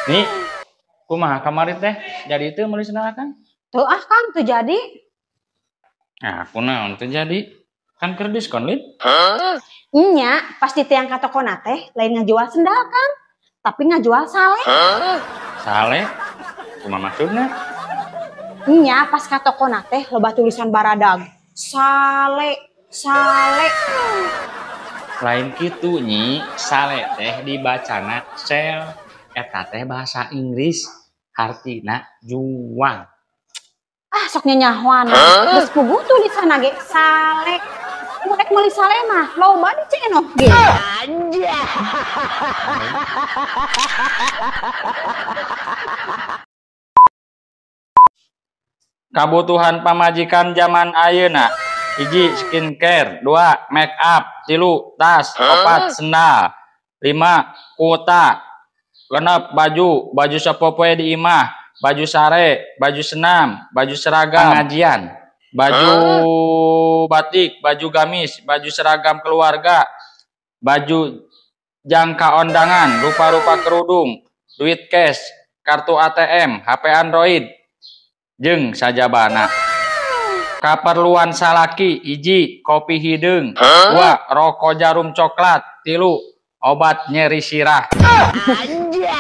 Nih, kumaha kemarin teh jadi itu meuli senarakan? Tuh Kang tuh jadi. Nah, aku naon teh jadi? Kan keur diskon, Lin. Nya pas di tiang ka toko teh lain ngajual sendal Kang, tapi ngajual sale. Sale? Kumaha maksudna? Nya pas ka toko teh loba tulisan baradag. Sale, sale. Lain kitu nyi, sale teh dibacana sel. Eta teh bahasa Inggris. Artina juang. Sok nyanyahoan. Geus puguh tulisan ge sale. Mulek meuli sale mah loba di Cenoh ge. Anjay. Kabutuhan pamajikan zaman ayeuna. 1 skincare, 2 make up, 3 tas, 4 sendal, 5 kuota, 6 baju sapopoe di imah, baju sare, baju senam, baju seragam pengajian, baju batik, baju gamis, baju seragam keluarga, baju jangka undangan, rupa-rupa kerudung, duit cash, kartu ATM, HP Android, jeung sajabana. Kaperluan salaki 1 kopi hideung, 2 rokok jarum coklat, 3 obat nyeri sirah. Anjay.